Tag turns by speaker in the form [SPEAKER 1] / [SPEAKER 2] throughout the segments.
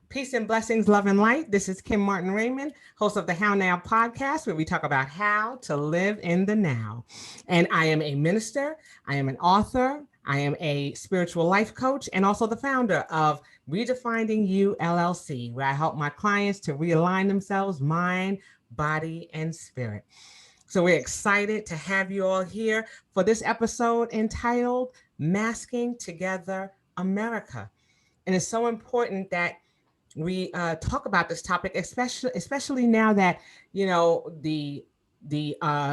[SPEAKER 1] Peace and blessings, love and light. This is Kim Martin Raymond, host of the How Now podcast, where we talk about how to live in the now. And I am a minister, I am an author, I am a spiritual life coach, and also the founder of Redefining You LLC, where I help my clients to realign themselves, mind, body, and spirit. So we're excited to have you all here for this episode entitled Masking Together America. And it's so important that we talk about this topic, especially now that the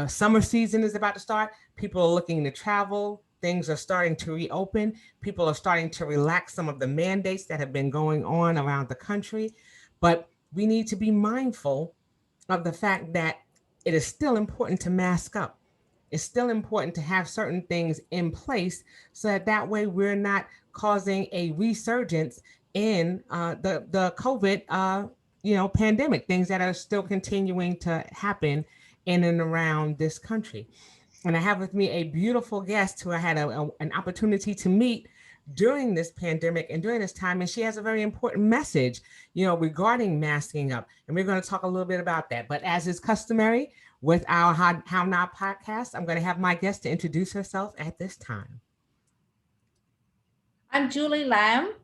[SPEAKER 1] summer season is about to start. People are looking to travel. Things are starting to reopen. People are starting to relax some of the mandates that have been going on around the country. But we need to be mindful of the fact that it is still important to mask up. It's still important to have certain things in place so that way we're not causing a resurgence in the COVID pandemic, things that are still continuing to happen in and around this country. And I have with me a beautiful guest who I had an opportunity to meet during this pandemic and during this time. And she has a very important message, regarding masking up. And we're going to talk a little bit about that. But as is customary with our How Now podcast, I'm going to have my guest to introduce herself at this time.
[SPEAKER 2] I'm Julie Lam.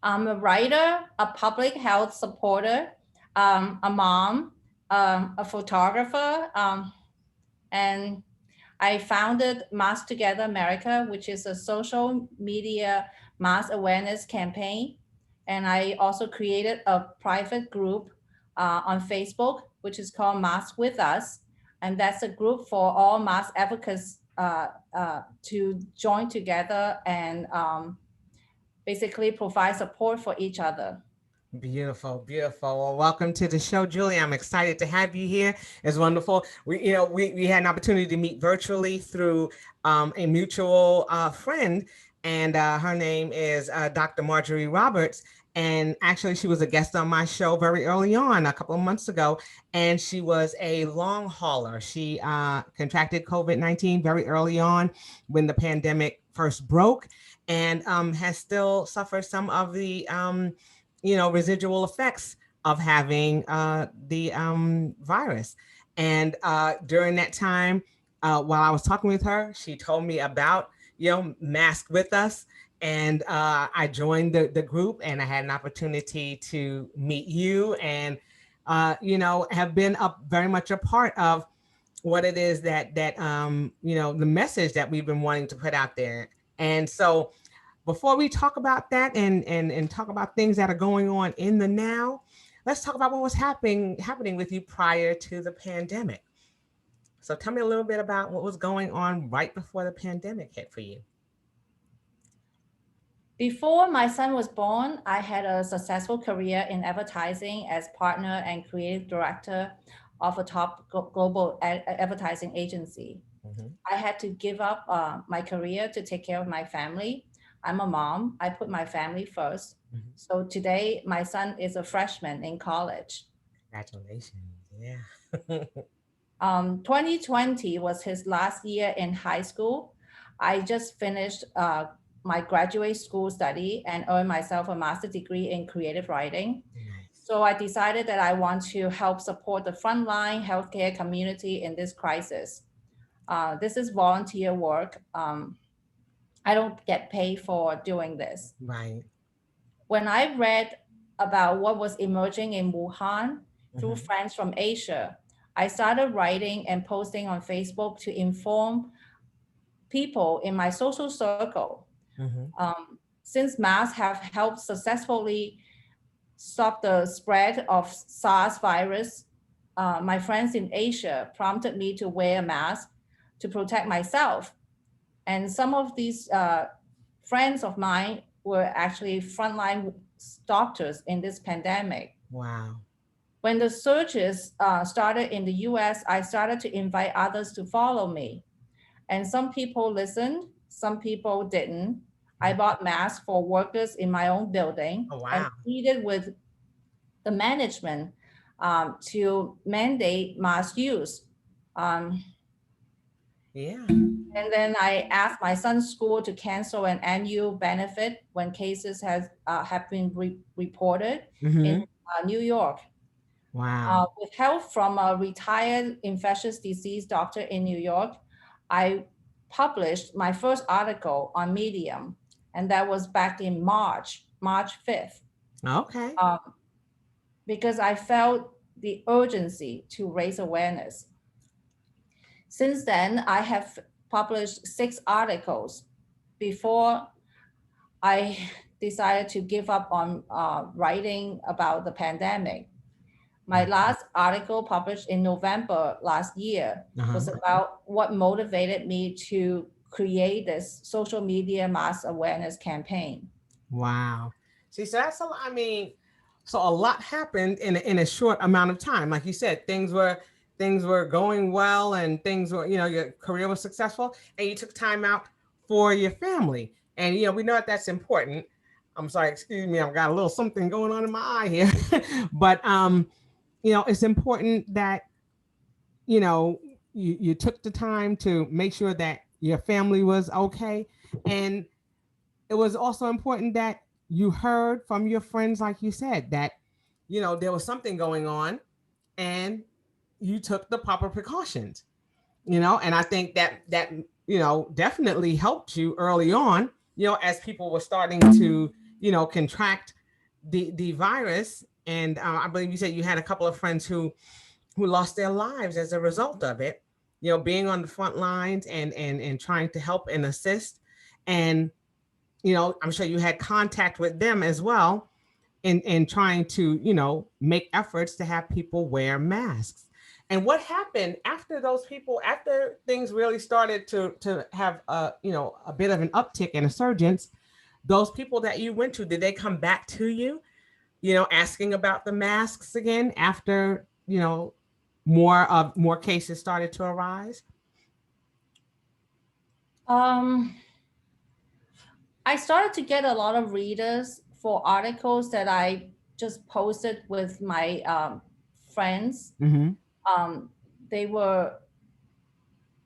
[SPEAKER 2] I'm a writer, a public health supporter, a mom, a photographer, and I founded Mask Together America, which is a social media mass awareness campaign. And I also created a private group on Facebook, which is called Mask With Us. And that's a group for all mask advocates to join together and basically provide support for each other.
[SPEAKER 1] Beautiful, beautiful. Well, welcome to the show, Julie. I'm excited to have you here. It's wonderful. We had an opportunity to meet virtually through a mutual friend, and her name is Dr. Marjorie Roberts. And actually, she was a guest on my show very early on, a couple of months ago, and she was a long hauler. She contracted COVID-19 very early on when the pandemic first broke, and has still suffered some of the residual effects of having the virus. And during that time, while I was talking with her, she told me about, Mask With Us. And I joined the group, and I had an opportunity to meet you and, have been very much a part of what it is that the message that we've been wanting to put out there. And so before we talk about that and talk about things that are going on in the now, let's talk about what was happening with you prior to the pandemic. So tell me a little bit about what was going on right before the pandemic hit for you.
[SPEAKER 2] Before my son was born, I had a successful career in advertising as partner and creative director of a top global advertising agency.
[SPEAKER 1] Mm-hmm.
[SPEAKER 2] I had to give up my career to take care of my family. I'm a mom. I put my family first.
[SPEAKER 1] Mm-hmm.
[SPEAKER 2] So today, my son is a freshman in college.
[SPEAKER 1] Congratulations. Yeah.
[SPEAKER 2] 2020 was his last year in high school. I just finished my graduate school study and earned myself a master's degree in creative writing.
[SPEAKER 1] Nice.
[SPEAKER 2] So I decided that I want to help support the frontline healthcare community in this crisis. This is volunteer work. I don't get paid for doing this.
[SPEAKER 1] Right.
[SPEAKER 2] When I read about what was emerging in Wuhan through
[SPEAKER 1] Mm-hmm.
[SPEAKER 2] friends from Asia, I started writing and posting on Facebook to inform people in my social circle.
[SPEAKER 1] Mm-hmm.
[SPEAKER 2] Since masks have helped successfully stop the spread of SARS virus, my friends in Asia prompted me to wear a mask to protect myself. And some of these friends of mine were actually frontline doctors in this pandemic.
[SPEAKER 1] Wow.
[SPEAKER 2] When the surges started in the US, I started to invite others to follow me. And some people listened, some people didn't. I bought masks for workers in my own building
[SPEAKER 1] Oh,
[SPEAKER 2] and
[SPEAKER 1] wow.
[SPEAKER 2] pleaded with the management to mandate mask use. Um,
[SPEAKER 1] Yeah.
[SPEAKER 2] And then I asked my son's school to cancel an annual benefit when cases have been reported in
[SPEAKER 1] Mm-hmm.
[SPEAKER 2] New York.
[SPEAKER 1] Wow.
[SPEAKER 2] With help from a retired infectious disease doctor in New York, I published my first article on Medium, and that was back in March 5th,
[SPEAKER 1] Okay.
[SPEAKER 2] um, because I felt the urgency to raise awareness. Since then, I have published 6 articles before I decided to give up on writing about the pandemic. My
[SPEAKER 1] Right.
[SPEAKER 2] last article published in November last year
[SPEAKER 1] Uh-huh.
[SPEAKER 2] was about what motivated me to create this social media mass awareness campaign.
[SPEAKER 1] Wow. See, so that's a lot. I mean, so a lot happened in a short amount of time. Like you said, things were going well, and things were, your career was successful, and you took time out for your family. And we know that that's important. I'm sorry, excuse me, I've got a little something going on in my eye here. But it's important that you know you took the time to make sure that your family was okay. And it was also important that you heard from your friends, like you said, that there was something going on, and you took the proper precautions. And I think that definitely helped you early on, as people were starting to contract the virus. And I believe you said you had a couple of friends who lost their lives as a result of it, being on the front lines and trying to help and assist. And I'm sure you had contact with them as well, in trying to make efforts to have people wear masks. And what happened after after things really started to have a bit of an uptick and a surgence? Those people that you went to, did they come back to you, asking about the masks again after more cases started to arise?
[SPEAKER 2] Um, I started to get a lot of readers for articles that I just posted with my friends.
[SPEAKER 1] Mm-hmm.
[SPEAKER 2] Um, they were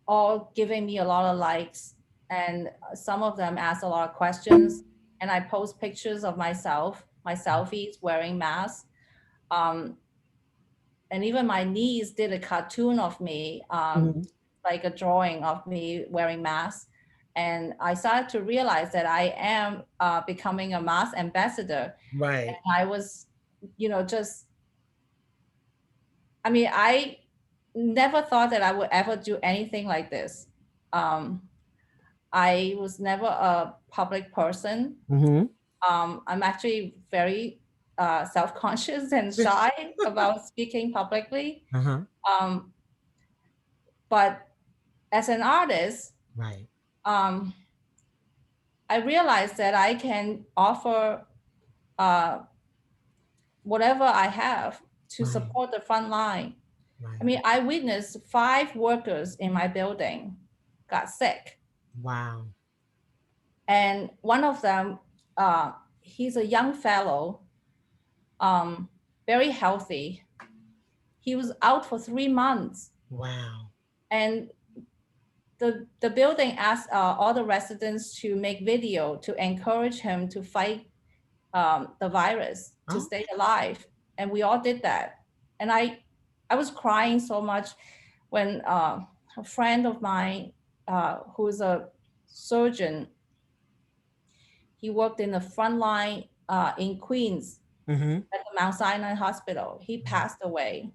[SPEAKER 2] all giving me a lot of likes, and some of them asked a lot of questions. And I post pictures of myself, my selfies wearing masks. Um, and even my niece did a cartoon of me,
[SPEAKER 1] Mm-hmm.
[SPEAKER 2] like a drawing of me wearing masks. And I started to realize that I am becoming a mask ambassador.
[SPEAKER 1] Right.
[SPEAKER 2] And I was, just, I mean, I never thought that I would ever do anything like this. Um, I was never a public person.
[SPEAKER 1] Mm-hmm.
[SPEAKER 2] I'm actually very self-conscious and shy about speaking publicly.
[SPEAKER 1] Uh-huh.
[SPEAKER 2] Um, but as an artist,
[SPEAKER 1] Right.
[SPEAKER 2] um, I realized that I can offer uh, whatever I have to
[SPEAKER 1] Right.
[SPEAKER 2] support the front line. I
[SPEAKER 1] Right.
[SPEAKER 2] mean, I witnessed 5 workers in my building got sick,
[SPEAKER 1] Wow.
[SPEAKER 2] and one of them, he's a young fellow, very healthy. He was out for 3 months,
[SPEAKER 1] Wow.
[SPEAKER 2] and the building asked all the residents to make video to encourage him to fight the virus to
[SPEAKER 1] Oh.
[SPEAKER 2] stay alive, and we all did that. And I was crying so much when a friend of mine, who's a surgeon, he worked in the front line in Queens
[SPEAKER 1] Mm-hmm.
[SPEAKER 2] at the Mount Sinai Hospital. He passed away.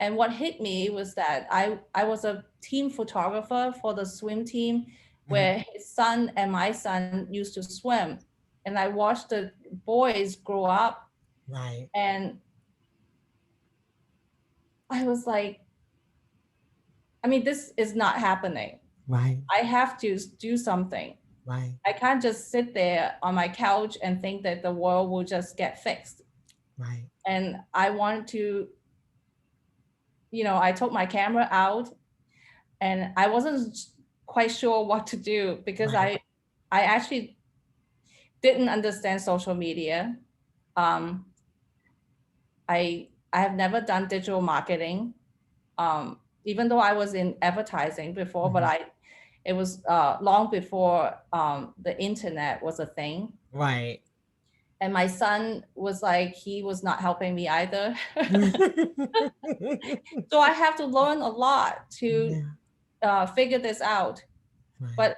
[SPEAKER 2] And what hit me was that I was a team photographer for the swim team,
[SPEAKER 1] Mm-hmm.
[SPEAKER 2] where his son and my son used to swim. And I watched the boys grow up,
[SPEAKER 1] Right.
[SPEAKER 2] and I was like, I mean, this is not happening.
[SPEAKER 1] Right.
[SPEAKER 2] I have to do something.
[SPEAKER 1] Right.
[SPEAKER 2] I can't just sit there on my couch and think that the world will just get fixed.
[SPEAKER 1] Right.
[SPEAKER 2] And I wanted to, I took my camera out, and I wasn't quite sure what to do because
[SPEAKER 1] Right.
[SPEAKER 2] I actually didn't understand social media. Um, I have never done digital marketing, even though I was in advertising before, but
[SPEAKER 1] Mm-hmm.
[SPEAKER 2] It was long before the internet was a thing.
[SPEAKER 1] Right.
[SPEAKER 2] And my son was like, he was not helping me either. So I have to learn a lot to
[SPEAKER 1] Yeah.
[SPEAKER 2] figure this out.
[SPEAKER 1] Right.
[SPEAKER 2] But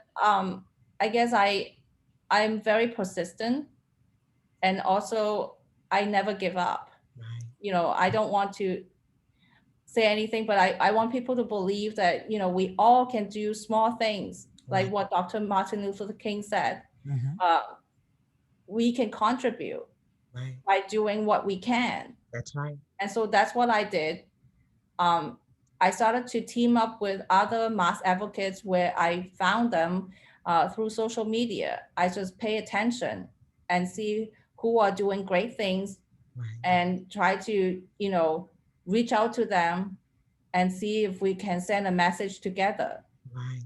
[SPEAKER 2] I guess I'm very persistent, and also I never give up.
[SPEAKER 1] Right.
[SPEAKER 2] I don't want to say anything, but I want people to believe that, we all can do small things, like
[SPEAKER 1] Right.
[SPEAKER 2] what Dr. Martin Luther King said.
[SPEAKER 1] Hmm.
[SPEAKER 2] Uh, we can contribute
[SPEAKER 1] Right.
[SPEAKER 2] by doing what we can.
[SPEAKER 1] That's right.
[SPEAKER 2] And so that's what I did. Um, I started to team up with other mass advocates where I found them through social media. I just pay attention and see who are doing great things
[SPEAKER 1] Right.
[SPEAKER 2] and try to, reach out to them and see if we can send a message together.
[SPEAKER 1] Right.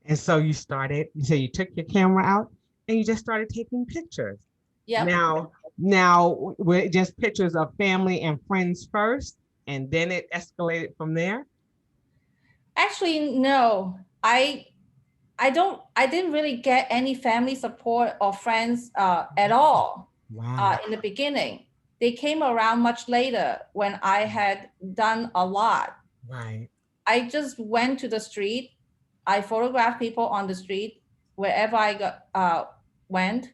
[SPEAKER 1] And so you say you took your camera out and you just started taking pictures.
[SPEAKER 2] Yep.
[SPEAKER 1] Now, were it just pictures of family and friends first, and then it escalated from there?
[SPEAKER 2] Actually, no. I didn't really get any family support or friends at all
[SPEAKER 1] Wow.
[SPEAKER 2] in the beginning. They came around much later when I had done a lot.
[SPEAKER 1] Right.
[SPEAKER 2] I just went to the street. I photographed people on the street wherever went.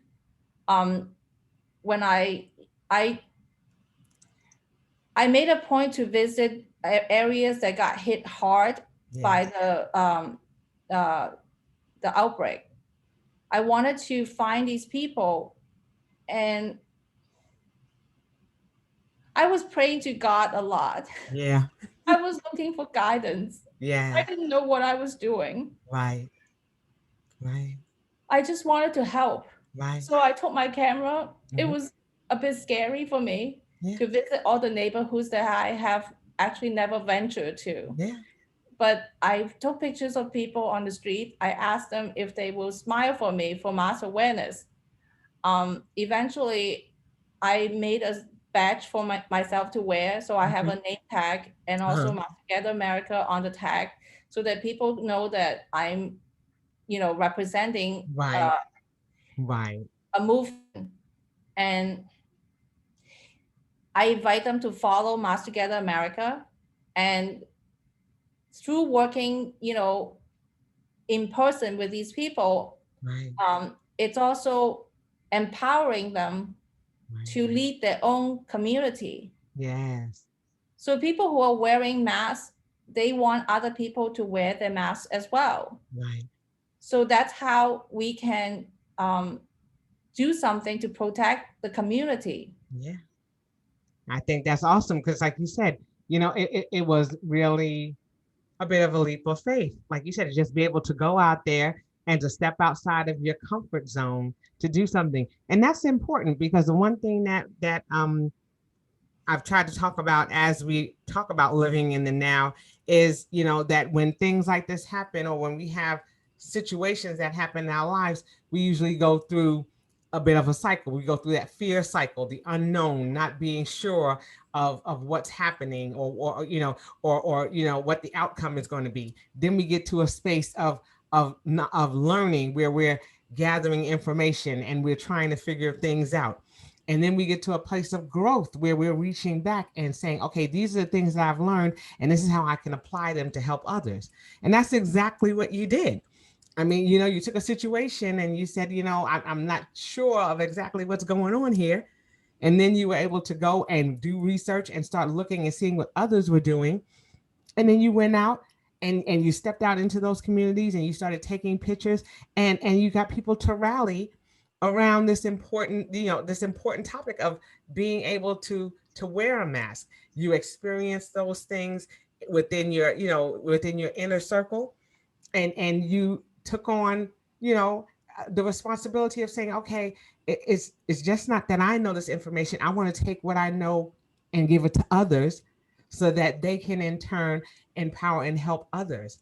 [SPEAKER 2] Um, when I I made a point to visit areas that got hit hard by
[SPEAKER 1] Yes.
[SPEAKER 2] uh, the outbreak. I wanted to find these people, and I was praying to God a lot.
[SPEAKER 1] Yeah.
[SPEAKER 2] I was looking for guidance. I
[SPEAKER 1] Yeah.
[SPEAKER 2] didn't know what I was doing.
[SPEAKER 1] Right. Right.
[SPEAKER 2] I just wanted to help.
[SPEAKER 1] Right.
[SPEAKER 2] So I took my camera. It
[SPEAKER 1] Mhm.
[SPEAKER 2] was a bit scary for me
[SPEAKER 1] Yeah.
[SPEAKER 2] to visit all the neighborhoods that I have actually never ventured to.
[SPEAKER 1] Yeah.
[SPEAKER 2] But I took pictures of people on the street. I asked them if they will smile for me for mass awareness. Eventually, I made a badge for myself to wear. So I have
[SPEAKER 1] Mhm.
[SPEAKER 2] a name tag and also
[SPEAKER 1] Uh-huh.
[SPEAKER 2] Mass Together America on the tag so that people know that I'm, representing
[SPEAKER 1] Right. Right.
[SPEAKER 2] a movement. And I invite them to follow Mass Together America. And through working, in person with these people,
[SPEAKER 1] Right.
[SPEAKER 2] it's also empowering them
[SPEAKER 1] Right.
[SPEAKER 2] to lead their own community.
[SPEAKER 1] Yes.
[SPEAKER 2] So people who are wearing masks, they want other people to wear their masks as well.
[SPEAKER 1] Right.
[SPEAKER 2] So that's how we can um, do something to protect the community.
[SPEAKER 1] Yeah. I think that's awesome because, like you said, it was really a bit of a leap of faith. Like you said, to just be able to go out there and to step outside of your comfort zone to do something. And that's important because the one thing that I've tried to talk about as we talk about living in the now is, that when things like this happen or when we have situations that happen in our lives, we usually go through a bit of a cycle. We go through that fear cycle, the unknown, not being sure of what's happening or what the outcome is going to be. Then we get to a space of learning where we're gathering information and we're trying to figure things out. And then we get to a place of growth where we're reaching back and saying, okay, these are the things that I've learned, and this is how I can apply them to help others. And that's exactly what you did. I mean, you took a situation and you said, I'm not sure of exactly what's going on here. And then you were able to go and do research and start looking and seeing what others were doing. And then you went out and you stepped out into those communities and you started taking pictures and you got people to rally around this important topic of being able to wear a mask. You experience those things within your inner circle, and you took on the responsibility of saying, okay, it's just not that I know this information. I want to take what I know and give it to others so that they can in turn empower and help others.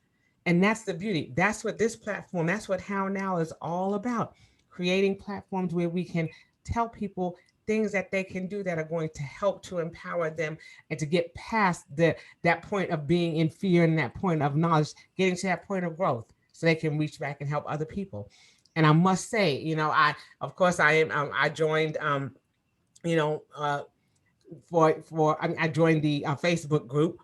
[SPEAKER 1] And that's the beauty. That's what this platform, that's what How Now is all about. Creating platforms where we can tell people things that they can do that are going to help to empower them and to get past that point of being in fear and that point of knowledge, getting to that point of growth. so they can reach back and help other people. And I must say, I, of course, I joined, you know, I joined the Facebook group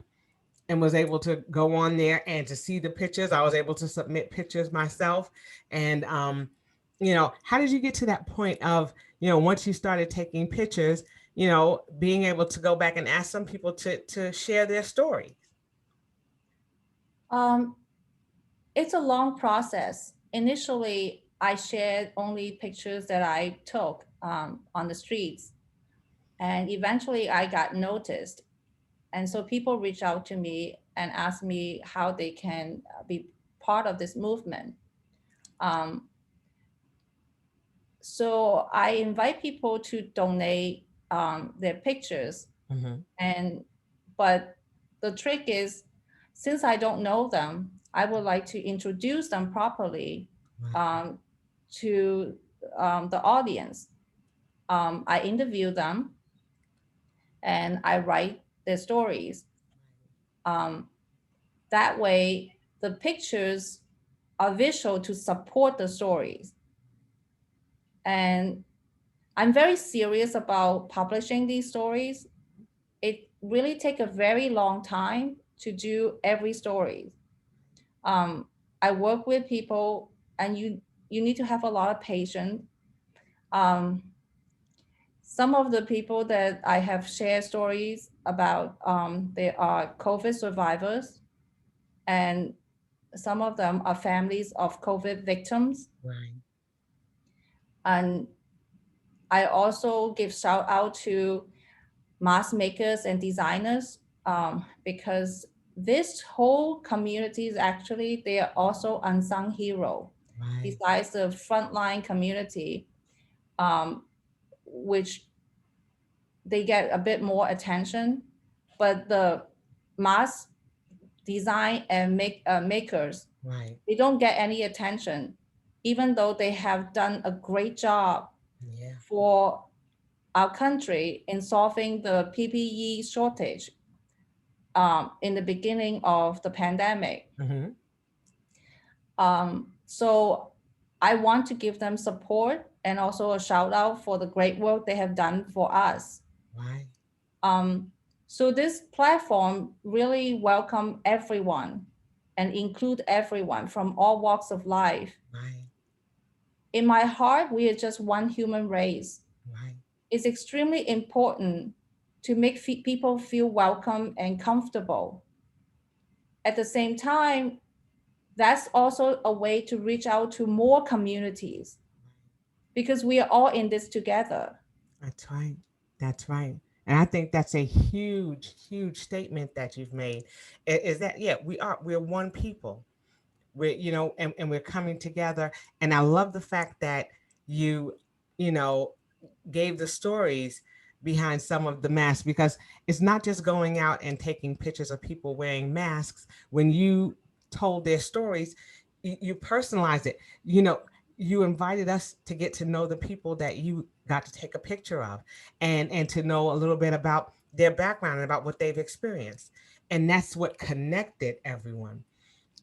[SPEAKER 1] and was able to go on there and to see the pictures. I was able to submit pictures myself. And, how did you get to that point of, once you started taking pictures, being able to go back and ask some people to share their story?
[SPEAKER 2] Um, it's a long process. Initially, I shared only pictures that I took on the streets, and eventually I got noticed. And so people reach out to me and ask me how they can be part of this movement. Um, so I invite people to donate their pictures,
[SPEAKER 1] Mm-hmm.
[SPEAKER 2] and but the trick is, since I don't know them, I would like to introduce them properly
[SPEAKER 1] Right.
[SPEAKER 2] um, to the audience. I interview them and I write their stories. Um, that way, the pictures are visual to support the stories. And I'm very serious about publishing these stories. It really take a very long time to do every story. um, I work with people, and you need to have a lot of patience. Um, some of the people that I have shared stories about, they are COVID survivors, and some of them are families of COVID victims.
[SPEAKER 1] Right.
[SPEAKER 2] And I also give shout out to mask makers and designers, because this whole community is actually, they are also unsung hero
[SPEAKER 1] Right.
[SPEAKER 2] besides the frontline community, um, which they get a bit more attention, but the mask design and makers,
[SPEAKER 1] Right.
[SPEAKER 2] they don't get any attention, even though they have done a great job
[SPEAKER 1] Yeah.
[SPEAKER 2] for our country in solving the PPE shortage in the beginning of the pandemic.
[SPEAKER 1] Mm-hmm.
[SPEAKER 2] So I want to give them support and also a shout out for the great work they have done for us.
[SPEAKER 1] Right.
[SPEAKER 2] Um, so this platform really welcome everyone and include everyone from all walks of life.
[SPEAKER 1] Right.
[SPEAKER 2] In my heart, we are just one human race.
[SPEAKER 1] Right.
[SPEAKER 2] It's extremely important to make people feel welcome and comfortable. At the same time, that's also a way to reach out to more communities, because we are all in this together.
[SPEAKER 1] That's right. That's right. And I think that's a huge, huge statement that you've made. Is that, yeah, we're one people. We're, and we're coming together. And I love the fact that you, you know, gave the stories behind some of the masks, because it's not just going out and taking pictures of people wearing masks. When you told their stories, you personalized it. You invited us to get to know the people that you got to take a picture of, and to know a little bit about their background and about what they've experienced. And that's what connected everyone.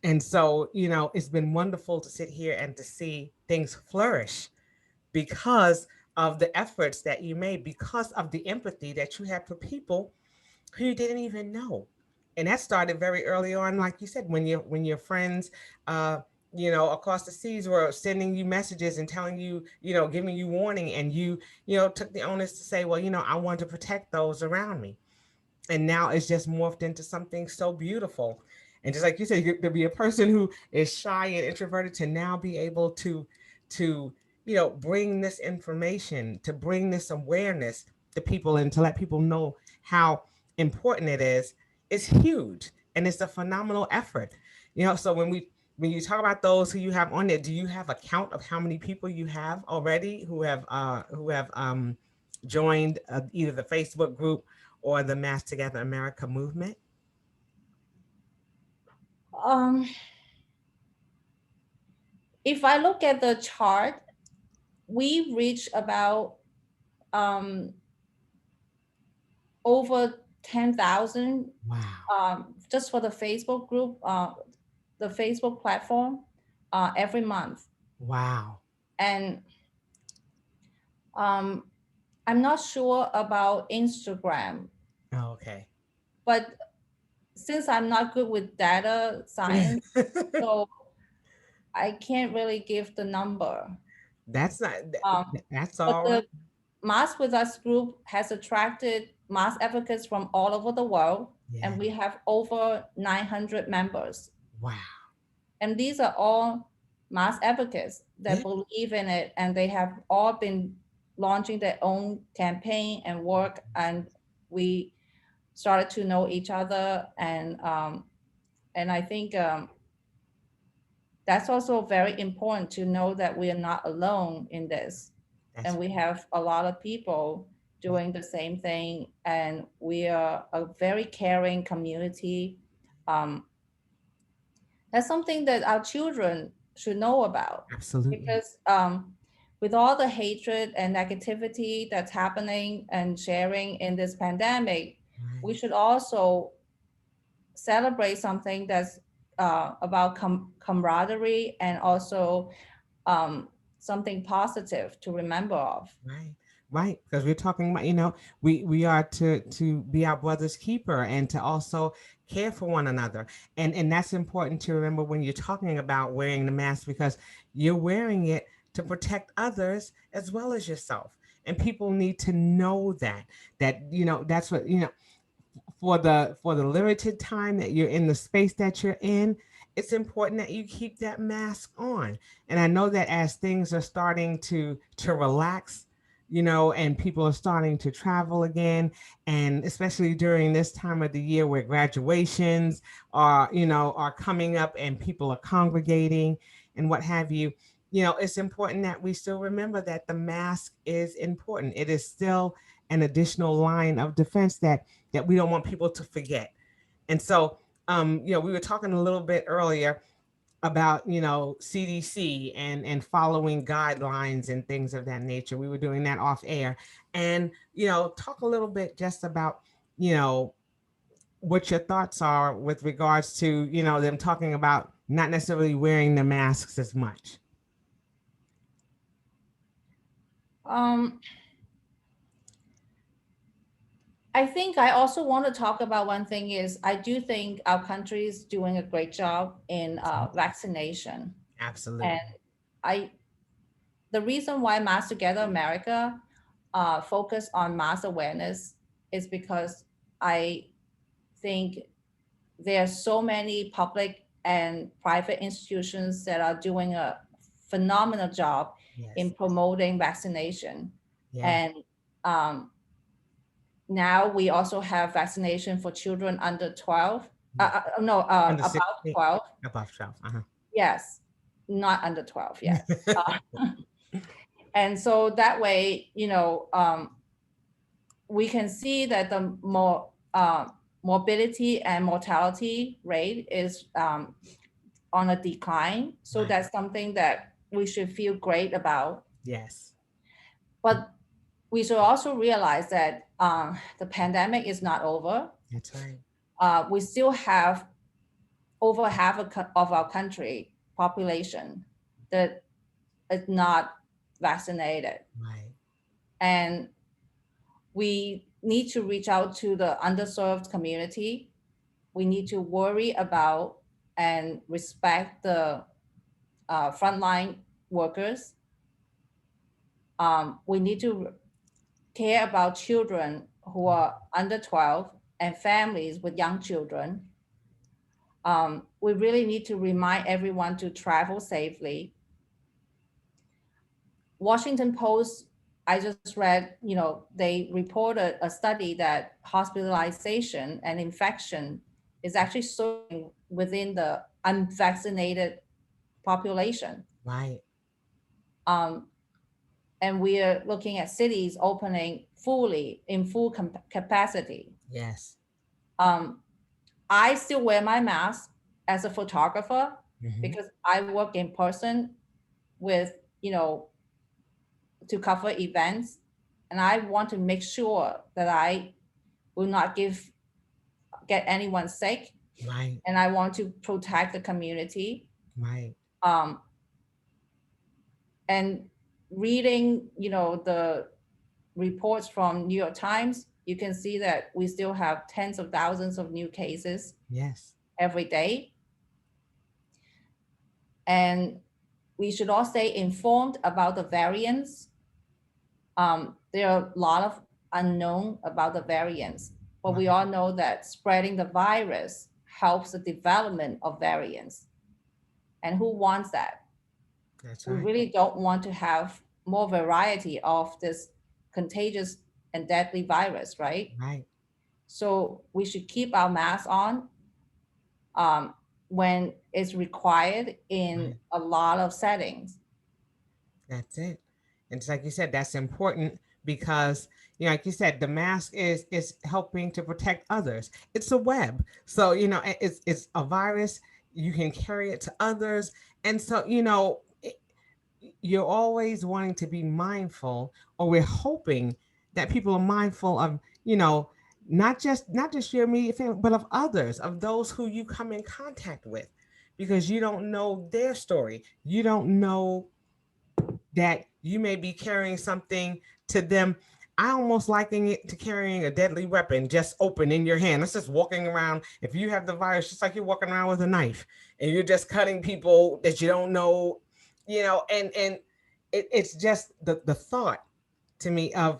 [SPEAKER 1] And so, it's been wonderful to sit here and to see things flourish because of the efforts that you made, because of the empathy that you had for people who you didn't even know. And that started very early on, like you said, when your friends, uh, across the seas were sending you messages and telling you, giving you warning, and you took the onus to say, well, I want to protect those around me. And now it's just morphed into something so beautiful. And just like you said, to be a person who is shy and introverted, to now be able to bring this information, to bring this awareness to people, and to let people know how important it is huge. And it's a phenomenal effort. So when you talk about those who you have on there, do you have a count of how many people you have already who have joined either the Facebook group or the Mass Together America movement?
[SPEAKER 2] Um, if I look at the chart, we reach about um, over 10,000
[SPEAKER 1] Wow.
[SPEAKER 2] just for the Facebook group, the Facebook platform. every month.
[SPEAKER 1] Wow.
[SPEAKER 2] And um, I'm not sure about Instagram,
[SPEAKER 1] Oh, okay.
[SPEAKER 2] but since I'm not good with data science, so I can't really give the number.
[SPEAKER 1] That's not, that's
[SPEAKER 2] But
[SPEAKER 1] all right.
[SPEAKER 2] the Mass with Us group has attracted mass advocates from all over the world,
[SPEAKER 1] Yeah.
[SPEAKER 2] and we have over 900 members.
[SPEAKER 1] Wow.
[SPEAKER 2] And these are all mass advocates that
[SPEAKER 1] Yeah.
[SPEAKER 2] believe in it, and they have all been launching their own campaign and work. And we started to know each other, and I think that's also very important to know that we are not alone in this,
[SPEAKER 1] That's
[SPEAKER 2] and we have a lot of people
[SPEAKER 1] yeah.
[SPEAKER 2] doing the same thing, and we are a very caring community. um, that's something that our children should know about,
[SPEAKER 1] Absolutely.
[SPEAKER 2] because with all the hatred and negativity that's happening and sharing in this pandemic, we
[SPEAKER 1] Right.
[SPEAKER 2] should also celebrate something that's about camaraderie, and also um, something positive to remember of.
[SPEAKER 1] Right. Right. Because we're talking about, we are to be our brother's keeper and to also care for one another. And that's important to remember when you're talking about wearing the mask, because you're wearing it to protect others as well as yourself. And people need to know that that's what, for the limited time that you're in the space that you're in, it's important that you keep that mask on. And I know that as things are starting to relax, and people are starting to travel again, and especially during this time of the year where graduations are coming up and people are congregating and what have you, it's important that we still remember that the mask is important. It is still an additional line of defense that we don't want people to forget. And so, we were talking a little bit earlier about CDC and following guidelines and things of that nature. We were doing that off air, and talk a little bit just about you know what your thoughts are with regards to them talking about not necessarily wearing the masks as much.
[SPEAKER 2] um, I think I also want to talk about one thing is I do think our country is doing a great job in vaccination. And
[SPEAKER 1] Absolutely.
[SPEAKER 2] I the reason why Mass Together America focus on mass awareness is because I think there are so many public and private institutions that are doing a phenomenal job in
[SPEAKER 1] Yes.
[SPEAKER 2] promoting vaccination.
[SPEAKER 1] Yes.
[SPEAKER 2] And um, now we also have vaccination for children under 12.
[SPEAKER 1] Yeah.
[SPEAKER 2] No,
[SPEAKER 1] Under
[SPEAKER 2] about
[SPEAKER 1] 16,
[SPEAKER 2] 12.
[SPEAKER 1] above 12. Uh-huh.
[SPEAKER 2] Yes, not under 12 yet. And so that way, we can see that the more morbidity and mortality rate is on a decline. So
[SPEAKER 1] Right.
[SPEAKER 2] that's something that we should feel great about.
[SPEAKER 1] Yes.
[SPEAKER 2] But we should also realize that the pandemic is not over.
[SPEAKER 1] That's right.
[SPEAKER 2] We still have over half of our country population that is not vaccinated.
[SPEAKER 1] Right.
[SPEAKER 2] And we need to reach out to the underserved community. We need to worry about and respect the frontline workers. We need to care about children who are under 12 and families with young children. We really need to remind everyone to travel safely. Washington Post, I just read, they reported a study that hospitalization and infection is actually soaring within the unvaccinated population.
[SPEAKER 1] Right.
[SPEAKER 2] Um, and we are looking at cities opening fully in full capacity.
[SPEAKER 1] Yes.
[SPEAKER 2] Um, I still wear my mask as a photographer
[SPEAKER 1] Hmm.
[SPEAKER 2] because I work in person with, to cover events. And I want to make sure that I will not get anyone sick.
[SPEAKER 1] Right.
[SPEAKER 2] And I want to protect the community.
[SPEAKER 1] Right.
[SPEAKER 2] And reading, the reports from New York Times, you can see that we still have tens of thousands of new cases
[SPEAKER 1] Yes.
[SPEAKER 2] every day. And we should all stay informed about the variants. There are a lot of unknown about the variants, but we
[SPEAKER 1] Right.
[SPEAKER 2] all know that spreading the virus helps the development of variants. And who wants that?
[SPEAKER 1] That's
[SPEAKER 2] We
[SPEAKER 1] right.
[SPEAKER 2] really don't want to have more variety of this contagious and deadly virus, right?
[SPEAKER 1] Right.
[SPEAKER 2] So we should keep our mask on um, when it's required in
[SPEAKER 1] Right.
[SPEAKER 2] a lot of settings.
[SPEAKER 1] That's it. And it's like you said, that's important because like you said, the mask is helping to protect others. It's a web. So, it's a virus. You can carry it to others. And so, you're always wanting to be mindful, or we're hoping that people are mindful of, not just your immediate family, but of others, of those who you come in contact with, because you don't know their story. You don't know that you may be carrying something to them. I almost liken it to carrying a deadly weapon just open in your hand. It's just walking around. If you have the virus, just like you're walking around with a knife and you're just cutting people that you don't know, and it's just the thought to me of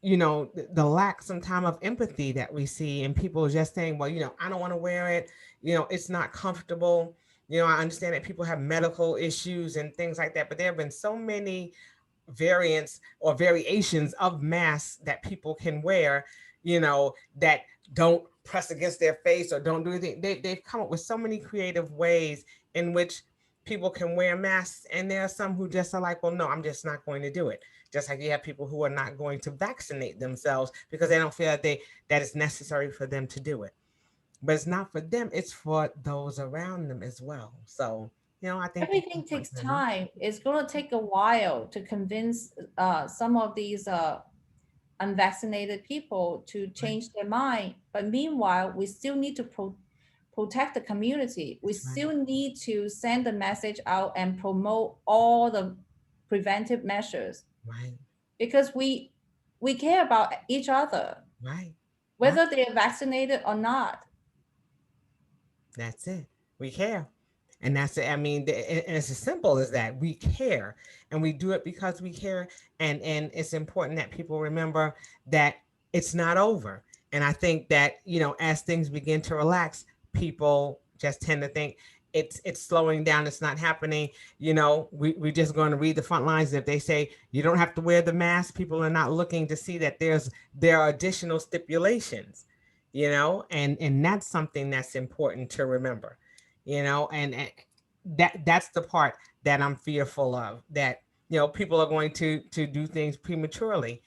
[SPEAKER 1] the lack sometime of empathy that we see in people just saying, well, I don't want to wear it, it's not comfortable. I understand that people have medical issues and things like that, but there have been so many variants or variations of masks that people can wear, that don't press against their face or don't do anything. They've come up with so many creative ways in which people can wear masks. And there are some who just are like, well, no, I'm just not going to do it. Just like you have people who are not going to vaccinate themselves because they don't feel that it's necessary for them to do it. But it's not for them, it's for those around them as well. So, I think that's
[SPEAKER 2] Everything
[SPEAKER 1] important
[SPEAKER 2] takes
[SPEAKER 1] to remember.
[SPEAKER 2] time. It's going to take a while to convince some of these unvaccinated people to
[SPEAKER 1] Right.
[SPEAKER 2] change their mind. But meanwhile, we still need to protect the community. We
[SPEAKER 1] That's right.
[SPEAKER 2] still need to send the message out and promote all the preventive measures
[SPEAKER 1] Right.
[SPEAKER 2] because we care about each other,
[SPEAKER 1] Right. Right.
[SPEAKER 2] whether they're vaccinated or not.
[SPEAKER 1] That's it. We care. And that's it. I mean, and it's as simple as that. We care, and we do it because we care. And it's important that people remember that it's not over. And I think that as things begin to relax, people just tend to think it's slowing down. It's not happening. We're just going to read the front lines. If they say you don't have to wear the mask, people are not looking to see that there are additional stipulations, and that's something that's important to remember, and that's the part that I'm fearful of, that people are going to do things prematurely,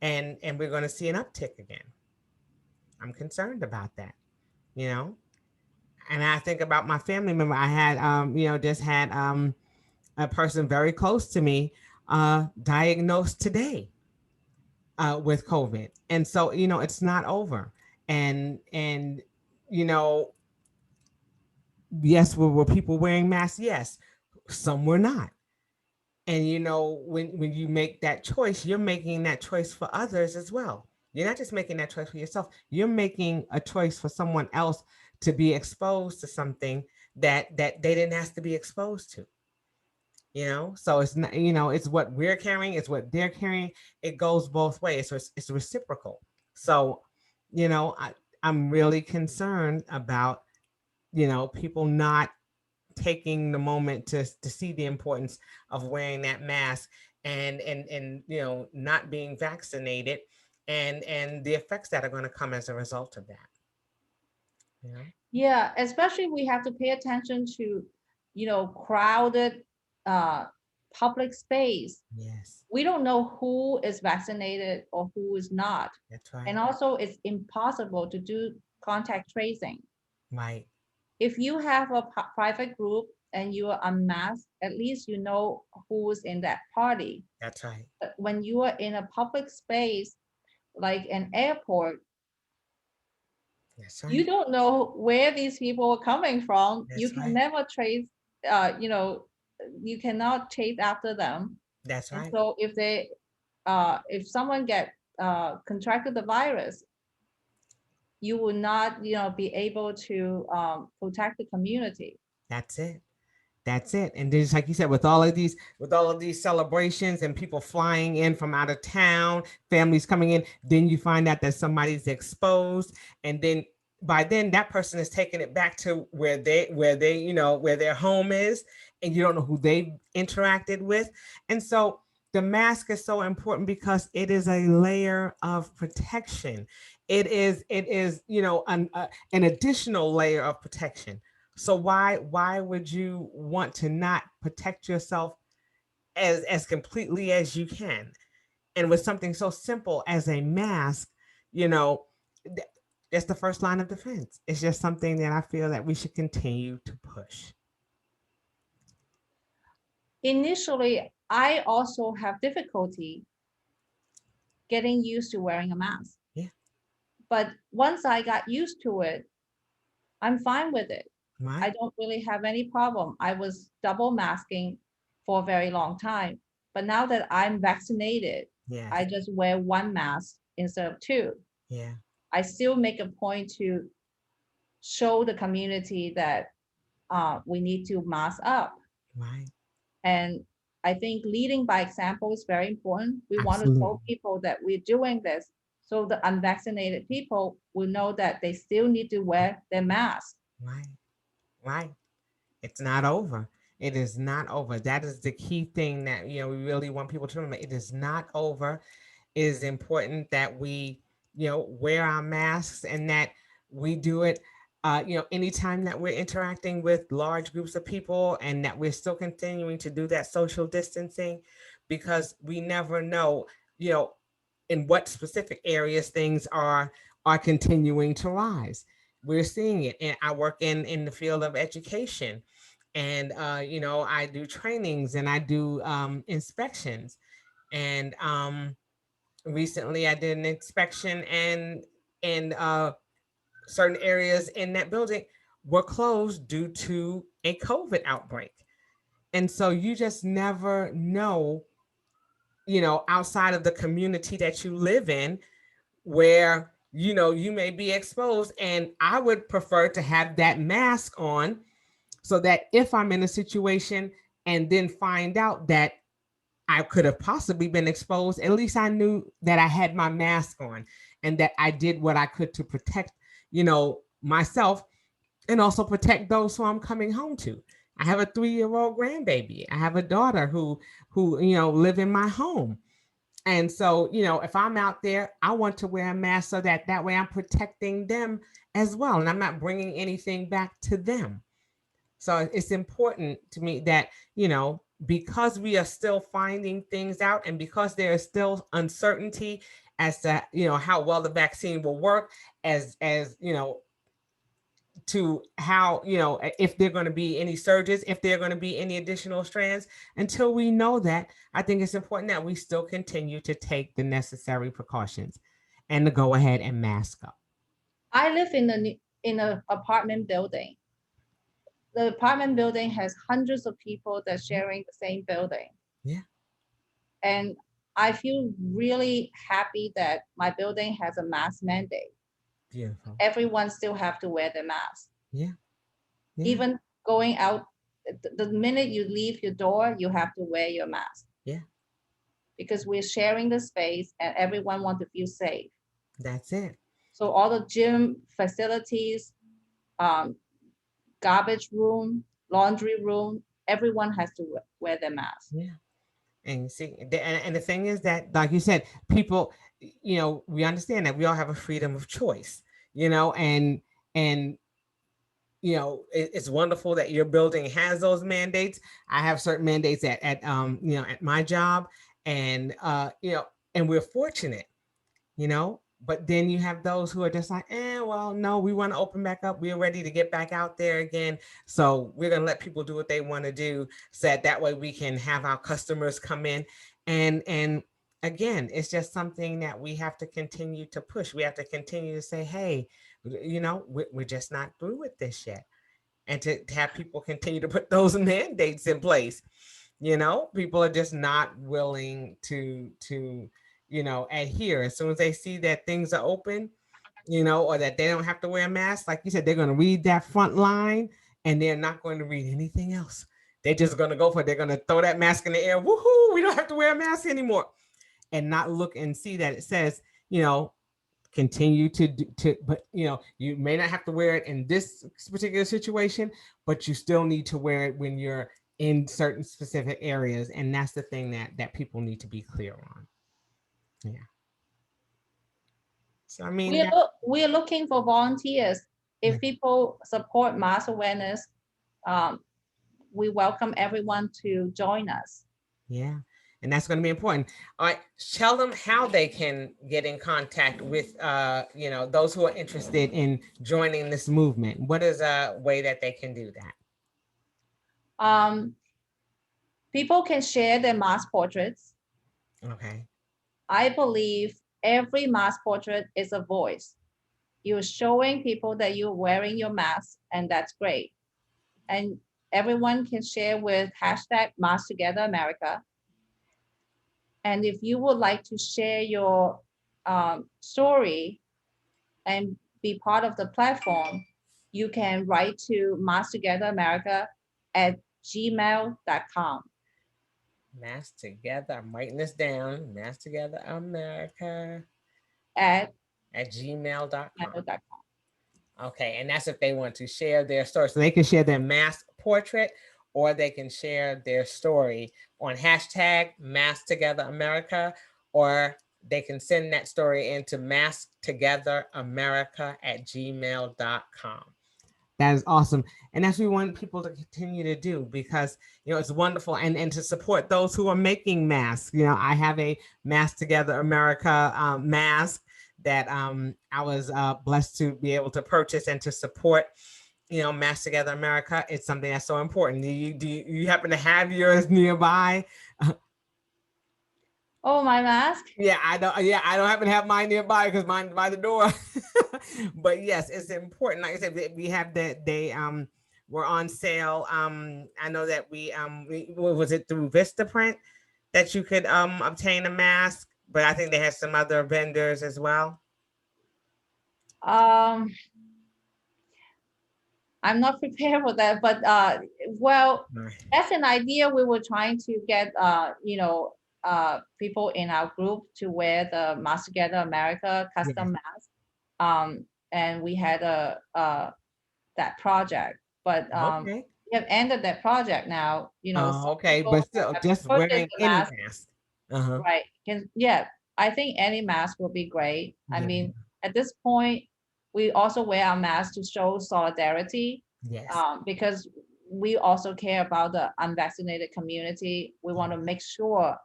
[SPEAKER 1] and we're going to see an uptick again. I'm concerned about that, you know and I think about my family member. I had just had a person very close to me diagnosed today with COVID. And so, it's not over. And you know, yes, were people wearing masks? Yes, some were not. And when you make that choice, you're making that choice for others as well. You're not just making that choice for yourself. You're making a choice for someone else to be exposed to something that they didn't ask to be exposed to. So it's not, it's what we're carrying, it's what they're carrying. It goes both ways, so it's reciprocal. So I'm really concerned about people not taking the moment to see the importance of wearing that mask, and not being vaccinated, and the effects that are going to come as a result of that.
[SPEAKER 2] Yeah, especially we have to pay attention to, crowded uh, public space.
[SPEAKER 1] Yes.
[SPEAKER 2] We don't know who is vaccinated or who is not.
[SPEAKER 1] That's
[SPEAKER 2] And
[SPEAKER 1] right.
[SPEAKER 2] also, it's impossible to do contact tracing.
[SPEAKER 1] Right.
[SPEAKER 2] If you have a private group and you are unmasked, at least you know who's in that party.
[SPEAKER 1] That's right.
[SPEAKER 2] But when you are in a public space, like an airport,
[SPEAKER 1] That's
[SPEAKER 2] you
[SPEAKER 1] right.
[SPEAKER 2] don't know where these people are coming from. You
[SPEAKER 1] That's
[SPEAKER 2] can
[SPEAKER 1] right.
[SPEAKER 2] never trace, uh, you know, you cannot chase after them.
[SPEAKER 1] That's
[SPEAKER 2] And
[SPEAKER 1] right.
[SPEAKER 2] so if someone get contracted the virus, you will not, be able to protect the community.
[SPEAKER 1] That's it. That's it. And then just like you said, with all of these celebrations and people flying in from out of town, families coming in, then you find out that somebody's exposed. And then by then that person is taking it back to where their home is, and you don't know who they've interacted with. And so the mask is so important because it is a layer of protection. It is, an additional layer of protection. So why would you want to not protect yourself as completely as you can? And with something so simple as a mask, you know, th- that's the first line of defense. It's just something that I feel that we should continue to push.
[SPEAKER 2] Initially, I also have difficulty getting used to wearing a mask.
[SPEAKER 1] Yeah,
[SPEAKER 2] But once I got used to it, I'm fine with it. I
[SPEAKER 1] right.
[SPEAKER 2] don't really have any problem. I was double masking for a very long time. But now that I'm vaccinated, I
[SPEAKER 1] Yes.
[SPEAKER 2] just wear one mask instead of two.
[SPEAKER 1] Yeah.
[SPEAKER 2] I still make a point to show the community that we need to mask up.
[SPEAKER 1] Right.
[SPEAKER 2] And I think leading by example is very important. We want to
[SPEAKER 1] Absolutely.
[SPEAKER 2] tell people that we're doing this so the unvaccinated people will know that they still need to wear their mask.
[SPEAKER 1] Right. Right. It's not over. It is not over. That is the key thing that we really want people to remember. It is not over. It is important that we wear our masks, and that we do it anytime that we're interacting with large groups of people, and that we're still continuing to do that social distancing, because we never know you know in what specific areas things are continuing to rise. We're seeing it, and I work in the field of education, and I do trainings, and I do inspections. And recently I did an inspection, and certain areas in that building were closed due to a COVID outbreak. And so you just never know, outside of the community that you live in, where you may be exposed. And I would prefer to have that mask on, so that if I'm in a situation and then find out that I could have possibly been exposed, at least I knew that I had my mask on, and that I did what I could to protect, myself, and also protect those who I'm coming home to. I have a 3-year-old grandbaby. I have a daughter who live in my home. And so, if I'm out there, I want to wear a mask, so that way I'm protecting them as well, and I'm not bringing anything back to them. So it's important to me that, because we are still finding things out, and because there is still uncertainty as to, how well the vaccine will work, as to how, if there are going to be any surges, if there are going to be any additional strands. Until we know that, I think it's important that we still continue to take the necessary precautions, and to go ahead and mask up.
[SPEAKER 2] I live in a apartment building. The apartment building has hundreds of people that sharing the same building.
[SPEAKER 1] Yeah.
[SPEAKER 2] And I feel really happy that my building has a mask mandate.
[SPEAKER 1] Beautiful.
[SPEAKER 2] Everyone still have to wear their mask.
[SPEAKER 1] Yeah. Yeah.
[SPEAKER 2] Even going out, the minute you leave your door, you have to wear your mask
[SPEAKER 1] Yeah.
[SPEAKER 2] because we're sharing the space and everyone want to feel safe.
[SPEAKER 1] That's it.
[SPEAKER 2] So all the gym facilities, um, garbage room, laundry room, everyone has to wear their mask.
[SPEAKER 1] Yeah. And see, and the thing is that, like you said, people, we understand that we all have a freedom of choice, and it's wonderful that your building has those mandates. I have certain mandates at my job, and and we're fortunate, but then you have those who are just like, well, no, we want to open back up. We're ready to get back out there again. So we're going to let people do what they want to do, so that way we can have our customers come in. And again, it's just something that we have to continue to push. We have to continue to say, hey, we're just not through with this yet. and to have people continue to put those mandates in place. People are just not willing to adhere. As soon as they see that things are open, or that they don't have to wear a mask, like you said, they're going to read that front line and they're not going to read anything else. They're just going to go for it. They're going to throw that mask in the air. Woohoo! We don't have to wear a mask anymore, and not look and see that it says, continue but you may not have to wear it in this particular situation, but you still need to wear it when you're in certain specific areas, and that's the thing that people need to be clear on. Yeah. So I mean that.
[SPEAKER 2] We're looking for volunteers.
[SPEAKER 1] Yeah.
[SPEAKER 2] If people support mass awareness, um, we welcome everyone to join us.
[SPEAKER 1] Yeah. And that's going to be important. All right. Tell them how they can get in contact with, those who are interested in joining this movement. What is a way that they can do that?
[SPEAKER 2] People can share their mass portraits.
[SPEAKER 1] Okay.
[SPEAKER 2] I believe every mass portrait is a voice. You're showing people that you're wearing your mask, and that's great. And everyone can share with hashtag Mask Together America. And if you would like to share your story and be part of the platform, you can write to Mask Together America at gmail.com.
[SPEAKER 1] Mask Together. I'm writing this down. Mask Together America
[SPEAKER 2] at
[SPEAKER 1] gmail.com. Okay, and that's if they want to share their story. So they can share their mask portrait, or they can share their story on hashtag Mask Together America, or they can send that story into masktogetheramerica@gmail.com. That is awesome. And that's what we want people to continue to do, because, it's wonderful. And to support those who are making masks. I have a Mask Together America mask that I was blessed to be able to purchase and to support. Mask Together America. It's something that's so important. Do you happen to have yours nearby?
[SPEAKER 2] Oh, my mask?
[SPEAKER 1] Yeah, I don't. Yeah, I don't happen to have mine nearby because mine's by the door. But yes, it's important. Like I said, we have that they were on sale. I know that was it through Vistaprint that you could obtain a mask, but I think they had some other vendors as well.
[SPEAKER 2] I'm not prepared for that, but well, that's an idea. We were trying to get people in our group to wear the Mask Together America custom mask, and we had that project, but
[SPEAKER 1] Okay.
[SPEAKER 2] we have ended that project now.
[SPEAKER 1] Okay, but still, just wearing any mask.
[SPEAKER 2] Right? I think any mask will be great. I mean, at this point, we also wear our masks to show solidarity.
[SPEAKER 1] Yes.
[SPEAKER 2] Because we also care about the unvaccinated community. We want to make sure,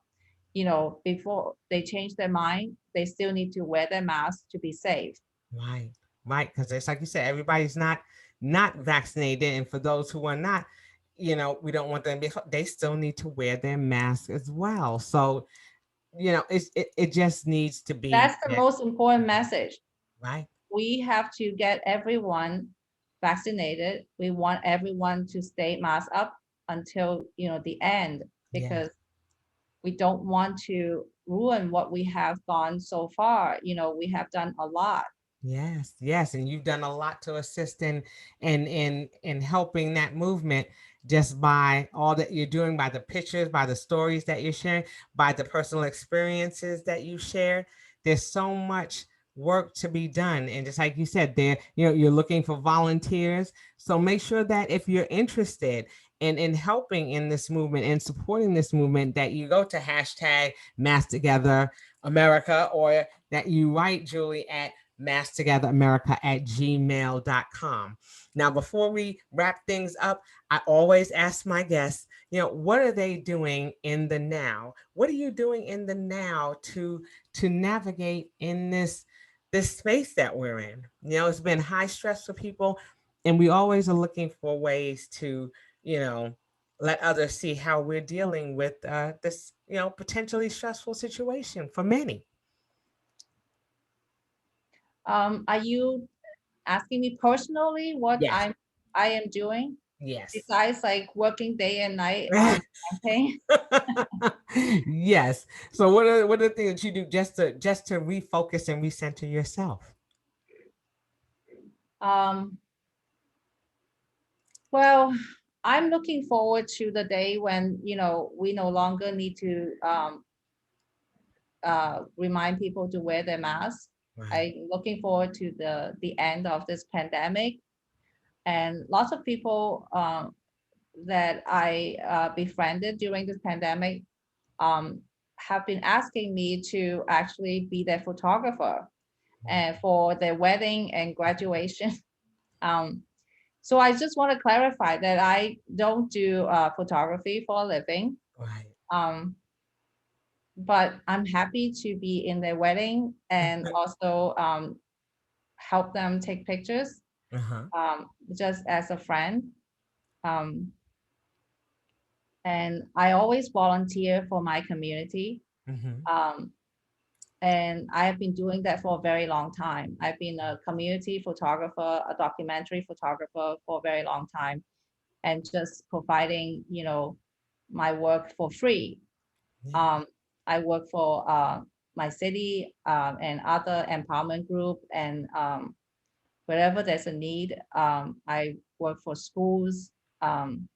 [SPEAKER 2] before they change their mind, they still need to wear their mask to be safe.
[SPEAKER 1] Right. Because it's like you said, everybody's not vaccinated, and for those who are not, we don't want them to be. They still need to wear their mask as well. So, it just needs to be.
[SPEAKER 2] That's the most important message.
[SPEAKER 1] Right.
[SPEAKER 2] We have to get everyone vaccinated. We want everyone to stay masked up until the end, because we don't want to ruin what we have gone so far. We have done a lot.
[SPEAKER 1] Yes, and you've done a lot to assist in helping that movement, just by all that you're doing, by the pictures, by the stories that you're sharing, by the personal experiences that you share. There's so much work to be done, and just like you said, you're looking for volunteers. So make sure that if you're interested in helping in this movement and supporting this movement, that you go to hashtag Mask Together America, or that you write Julie at masktogetheramerica@gmail.com. Now, before we wrap things up, I always ask my guests, what are they doing in the now? What are you doing in the now to navigate in this space that we're in? It's been high stress for people, and we always are looking for ways to, let others see how we're dealing with this, potentially stressful situation for many.
[SPEAKER 2] Are you asking me personally what
[SPEAKER 1] Yes.
[SPEAKER 2] I am doing
[SPEAKER 1] Yes.
[SPEAKER 2] besides like working day and night on campaign.
[SPEAKER 1] Yes. So what are the things that you do just to refocus and recenter yourself?
[SPEAKER 2] Um, well, I'm looking forward to the day when, we no longer need to remind people to wear their masks.
[SPEAKER 1] Right.
[SPEAKER 2] I'm looking forward to the end of this pandemic, and lots of people that I befriended during this pandemic um, have been asking me to actually be their photographer and for their wedding and graduation. Um, so I just want to clarify that I don't do photography for a living.
[SPEAKER 1] Right.
[SPEAKER 2] Um, but I'm happy to be in their wedding and also help them take pictures
[SPEAKER 1] Uh-huh.
[SPEAKER 2] just as a friend. Um, and I always volunteer for my community.
[SPEAKER 1] Mm-hmm.
[SPEAKER 2] Um, and I have been doing that for a very long time. I've been a community photographer, a documentary photographer for a very long time, and just providing, my work for free.
[SPEAKER 1] Yeah.
[SPEAKER 2] Um, I work for my city and other empowerment group, and wherever there's a need, I work for schools, um,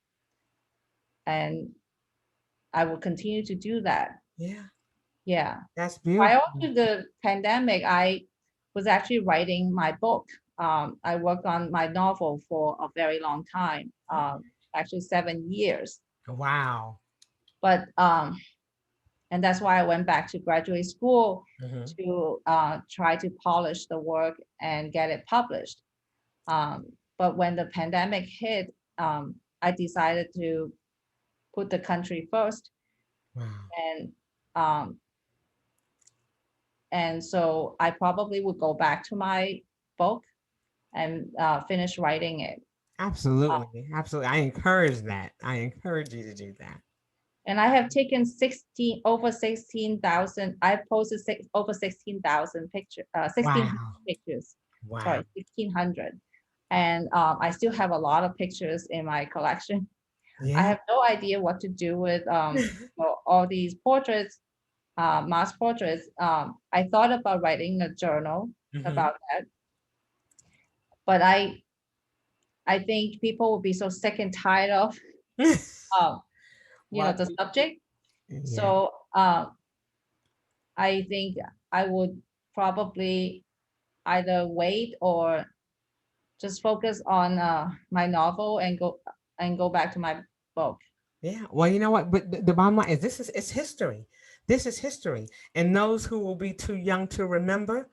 [SPEAKER 2] and I will continue to do that.
[SPEAKER 1] Yeah.
[SPEAKER 2] Yeah.
[SPEAKER 1] That's
[SPEAKER 2] Prior
[SPEAKER 1] beautiful.
[SPEAKER 2] to the pandemic, I was actually writing my book. I worked on my novel for a very long time, actually 7 years.
[SPEAKER 1] Wow.
[SPEAKER 2] But and that's why I went back to graduate school
[SPEAKER 1] Mm-hmm.
[SPEAKER 2] to try to polish the work and get it published. But when the pandemic hit, I decided to put the country first,
[SPEAKER 1] Wow.
[SPEAKER 2] and um, so I probably would go back to my book and finish writing it. Uh,
[SPEAKER 1] Absolutely. Absolutely. I encourage that. I encourage you to do that.
[SPEAKER 2] and I have taken 16,000. I posted over 16,000 pictures, 1,600
[SPEAKER 1] Wow.
[SPEAKER 2] pictures.
[SPEAKER 1] Wow.
[SPEAKER 2] Sorry, 1,600. And I still have a lot of pictures in my collection. I
[SPEAKER 1] Yeah.
[SPEAKER 2] have no idea what to do with all these portraits, mass portraits. I thought about writing a journal
[SPEAKER 1] Mm-hmm.
[SPEAKER 2] about that, but I think people will be so sick and tired of um,
[SPEAKER 1] Well,
[SPEAKER 2] the subject.
[SPEAKER 1] yeah.
[SPEAKER 2] So I think I would probably either wait or just focus on my novel and go back to my book.
[SPEAKER 1] Yeah. Well, you know what? But the bottom line is this is it's history. This is history. And those who will be too young to remember,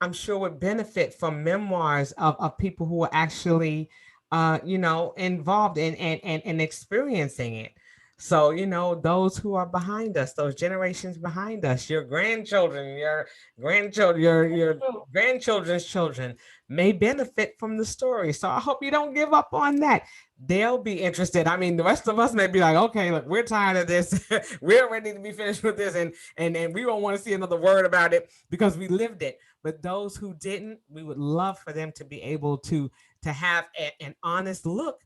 [SPEAKER 1] I'm sure would benefit from memoirs of people who are actually involved in and experiencing it. So, those who are behind us, those generations behind us, your grandchildren, your
[SPEAKER 2] True.
[SPEAKER 1] grandchildren's children may benefit from the story. So I hope you don't give up on that. They'll be interested. I mean, the rest of us may be like, okay, look, we're tired of this. We're ready to be finished with this, and we don't want to see another word about it because we lived it. But those who didn't, we would love for them to be able to have an honest look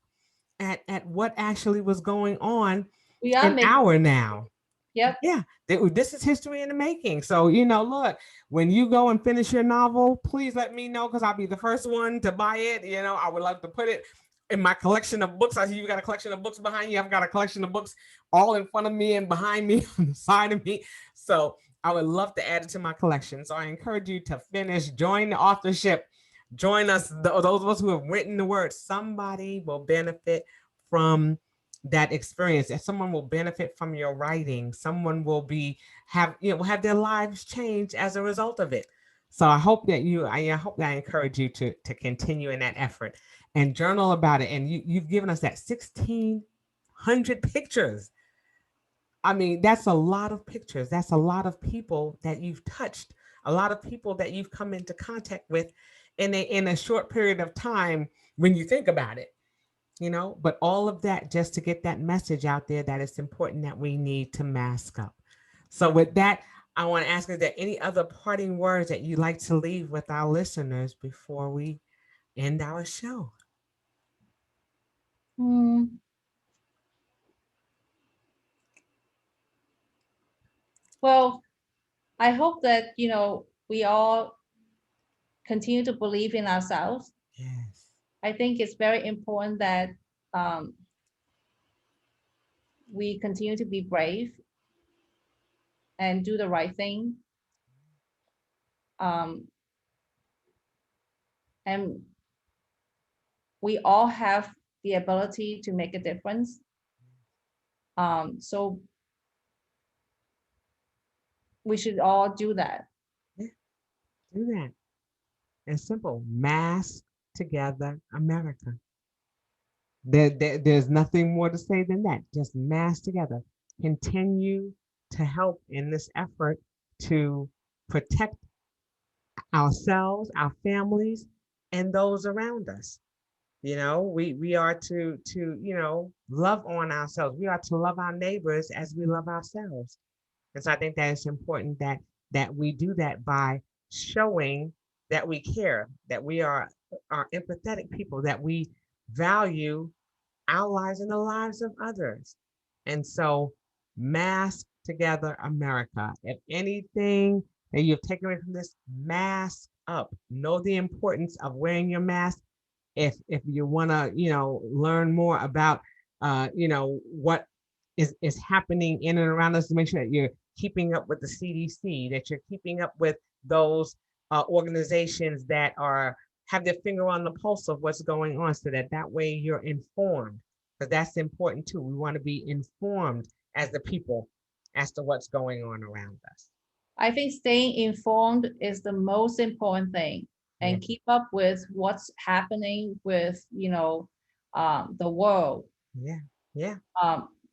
[SPEAKER 1] at what actually was going on
[SPEAKER 2] We are
[SPEAKER 1] in
[SPEAKER 2] making.
[SPEAKER 1] our now.
[SPEAKER 2] Yep.
[SPEAKER 1] Yeah, this is history in the making. So, look, when you go and finish your novel, please let me know because I'll be the first one to buy it. I would love to put it in my collection of books. I see you got a collection of books behind you. I've got a collection of books all in front of me and behind me on the side of me. So I would love to add it to my collection. So I encourage you to finish, join the authorship, join us. Those of us who have written the word, somebody will benefit from that experience, and someone will benefit from your writing. Someone will have their lives change as a result of it. So I hope that I encourage you to continue in that effort and journal about it. And you've given us that 1,600 pictures. I mean, that's a lot of pictures. That's a lot of people that you've touched, a lot of people that you've come into contact with in a short period of time when you think about it. But all of that just to get that message out there that it's important that we need to mask up. So with that, I want to ask, is there any other parting words that you'd like to leave with our listeners before we end our show?
[SPEAKER 2] Hmm. Well, I hope that, we all continue to believe in ourselves.
[SPEAKER 1] Yes.
[SPEAKER 2] I think it's very important that um, we continue to be brave and do the right thing. Um, and we all have the ability to make a difference. So we should all do that.
[SPEAKER 1] Yeah, do that. It's simple. Mask together, America. There's nothing more to say than that. Just mask together. Continue to help in this effort to protect ourselves, our families, and those around us. We are to love on ourselves. We are to love our neighbors as we love ourselves. And so I think that it's important that we do that by showing that we care, that we are empathetic people, that we value our lives and the lives of others. And so, mask together, America. If anything that you've taken away from this, mask up. Know the importance of wearing your mask. If you want to, learn more about, what is happening in and around us, to make sure that you're keeping up with the CDC, that you're keeping up with those organizations that have their finger on the pulse of what's going on, so that way you're informed, because that's important too. We want to be informed as the people as to what's going on around us.
[SPEAKER 2] I think staying informed is the most important thing,
[SPEAKER 1] Yeah,
[SPEAKER 2] and keep up with what's happening with, the world.
[SPEAKER 1] yeah, yeah.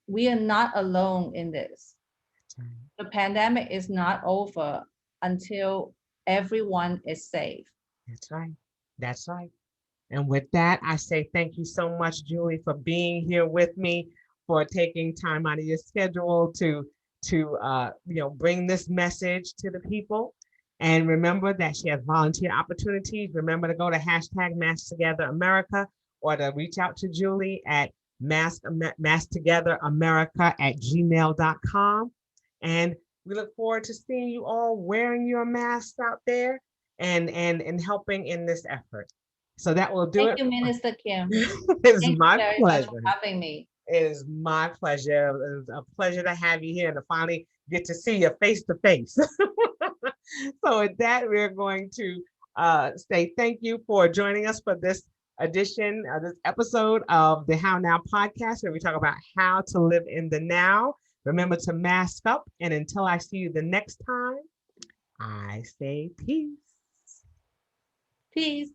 [SPEAKER 2] We are not alone in this.
[SPEAKER 1] That's right.
[SPEAKER 2] The pandemic is not over until everyone is safe.
[SPEAKER 1] That's right. That's right. And with that, I say thank you so much, Julie, for being here with me, for taking time out of your schedule to bring this message to the people. And remember that she has volunteer opportunities. Remember to go to hashtag Mask Together America, or to reach out to Julie at masktogetheramerica@gmail.com. And we look forward to seeing you all wearing your masks out there and helping in this effort. So that will do
[SPEAKER 2] Thank
[SPEAKER 1] it.
[SPEAKER 2] you, Minister Kim.
[SPEAKER 1] It's
[SPEAKER 2] Thank you
[SPEAKER 1] my
[SPEAKER 2] very much for
[SPEAKER 1] pleasure.
[SPEAKER 2] having me.
[SPEAKER 1] It is my pleasure. It was a pleasure to have you here and to finally get to see you face to face. So with that, we're going to say thank you for joining us for this edition of this episode of the How Now podcast, where we talk about how to live in the now. Remember to mask up. And until I see you the next time, I say peace.
[SPEAKER 2] Peace.